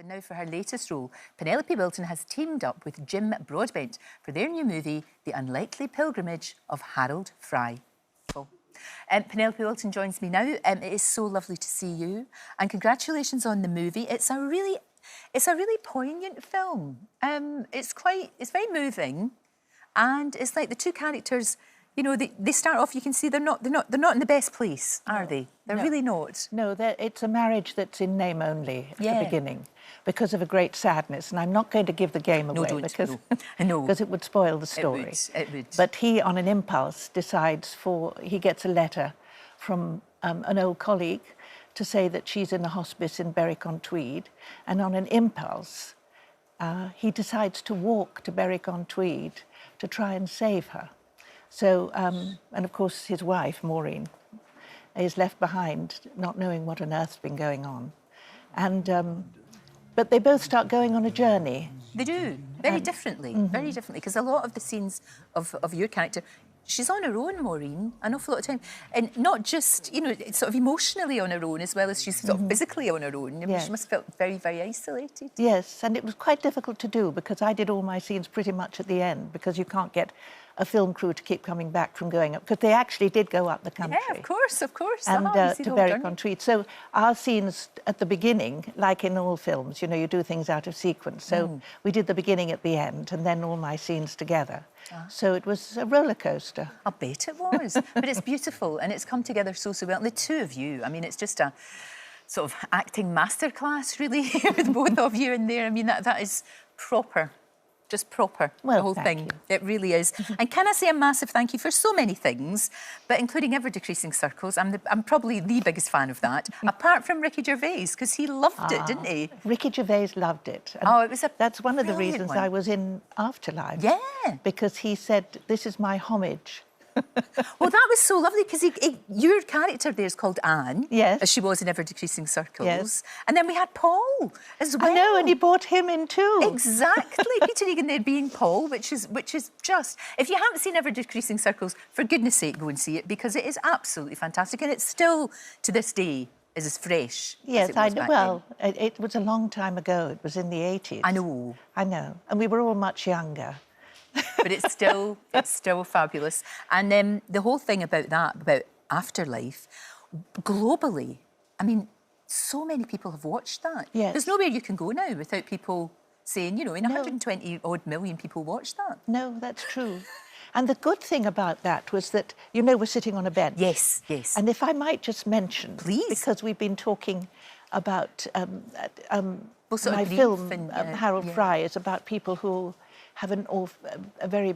And now for her latest role, Penelope Wilton has teamed up with Jim Broadbent for their new movie, The Unlikely Pilgrimage of Harold Fry. Penelope Wilton joins me now. It is so lovely to see you, and congratulations on the movie. It's a really poignant film. It's very moving, and it's like the two characters. You know, they start off. You can see they're not in the best place, are they? They're really not. No, it's a marriage that's in name only at the beginning, because of a great sadness. And I'm not going to give the game away because it would spoil the story. It would. But he, on an impulse, decides he gets a letter from an old colleague to say that she's in a hospice in Berwick-on-Tweed, and on an impulse, he decides to walk to Berwick-on-Tweed to try and save her. So, and of course his wife, Maureen, is left behind, not knowing what on earth's been going on. And, but they both start going on a journey. They do, very differently, because a lot of the scenes of your character, she's on her own, Maureen, an awful lot of time. And not just, you know, sort of emotionally on her own, as well as she's sort of physically on her own. I mean, she must have felt very, very isolated. Yes, and it was quite difficult to do, because I did all my scenes pretty much at the end, because you can't get a film crew to keep coming back from going up, because they actually did go up the country. Yeah, of course. And to Berwick-on-Tweed. So our scenes at the beginning, like in all films, you know, you do things out of sequence. So we did the beginning at the end, and then all my scenes together. So it was a roller coaster. I bet it was. But it's beautiful, and it's come together so well. And the two of you, I mean, it's just a sort of acting masterclass, really, with both of you in there. I mean, that is proper. Just proper, well, the whole thing. It really is. And can I say a massive thank you for so many things, but including Ever-Decreasing Circles. I'm probably the biggest fan of that, apart from Ricky Gervais, because he loved it, didn't he? Ricky Gervais loved it. And it was that's one of the reasons I was in Afterlife. Yeah. Because he said, this is my homage. Well, that was so lovely, because your character there is called Anne, as she was in Ever-Decreasing Circles. Yes. And then we had Paul as well. I know, and he brought him in too. Exactly. Peter Egan there being Paul, which is just... If you haven't seen Ever-Decreasing Circles, for goodness sake, go and see it, because it is absolutely fantastic, and it's still, to this day, is as fresh as it was back well, it was a long time ago. It was in the 80s. I know. I know. And we were all much younger. But it's still fabulous. And then the whole thing about Afterlife, globally, I mean, so many people have watched that. Yes. There's nowhere you can go now without people saying, you know, 120-odd million people watched that. No, that's true. And the good thing about that was that, you know, we're sitting on a bench. Yes, yes. And if I might just mention... Please. Because we've been talking about... my film, Harold Fry, is about people who have a very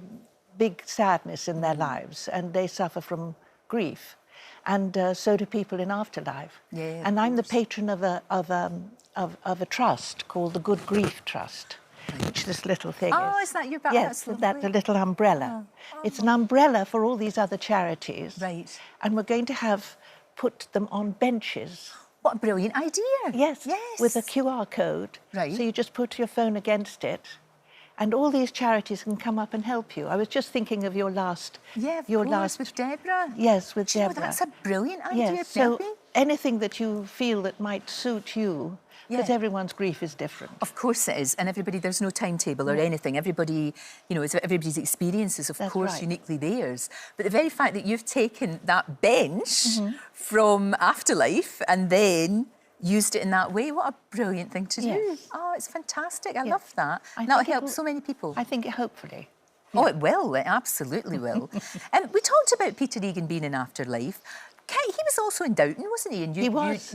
big sadness in their lives, and they suffer from grief, and so do people in Afterlife. Yeah, and I'm the patron of a trust called the Good Grief Trust, which this little thing is. Oh, is that your back? Yes, that's a little umbrella. It's an umbrella for all these other charities. Right. And we're going to put them on benches. What a brilliant idea. Yes, with a QR code. Right. So you just put your phone against it, and all these charities can come up and help you. I was just thinking of your last... Yeah, of course, with Deborah. Yes, with Deborah. You know, that's a brilliant idea, yes, so anything that you feel that might suit you, because everyone's grief is different. Of course it is, and there's no timetable or anything. Everybody, you know, everybody's experience is, of course, uniquely theirs. But the very fact that you've taken that bench from Afterlife and then used it in that way, what a brilliant thing to do. Oh, it's fantastic. I love that. And that'll help so many people. I think, hopefully. Oh, it will. It absolutely will. We talked about Peter Egan being in Afterlife. He was also in Downton, wasn't he? And he was.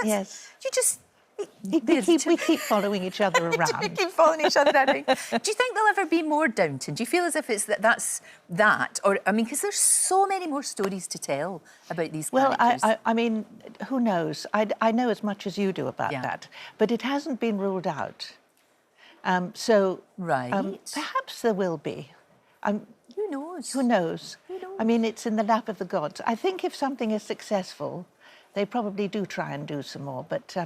Yes. You just... We keep following each other around. We keep following each other around. Do you think there'll ever be more Downton? Do you feel as if that's that? Or, I mean, because there's so many more stories to tell about these characters. Well, I mean, who knows? I know as much as you do about that, but it hasn't been ruled out. Perhaps there will be. Who knows? Who knows? I mean, it's in the lap of the gods. I think if something is successful, they probably do try and do some more, but...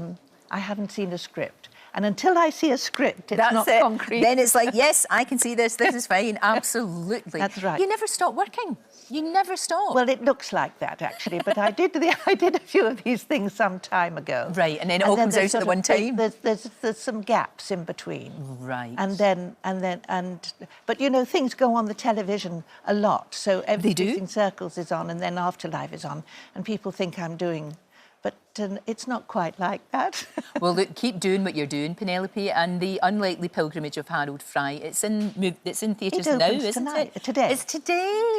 I haven't seen a script. And until I see a script, it's not concrete. Then it's like, yes, I can see this. This is fine. Absolutely. That's right. You never stop working. You never stop. Well, it looks like that actually, but I did a few of these things some time ago. Right, and then it all comes out at the one time. There's some gaps in between. Right. But you know, things go on the television a lot. So Everything do? in Circles is on, and then Afterlife is on, and people think I'm doing. But it's not quite like that. Well, look, keep doing what you're doing, Penelope, and The Unlikely Pilgrimage of Harold Fry. It's in theatres now, isn't it? Today. It's today.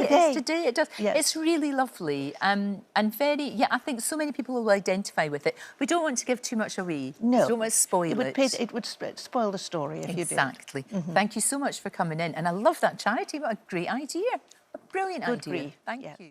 It does. Yes. It's really lovely and very. Yeah, I think so many people will identify with it. We don't want to give too much away. No, We don't want to spoil it. It would spoil the story if you did. Exactly. Thank you so much for coming in, and I love that charity. What a great idea! A brilliant idea. Grief. Thank you.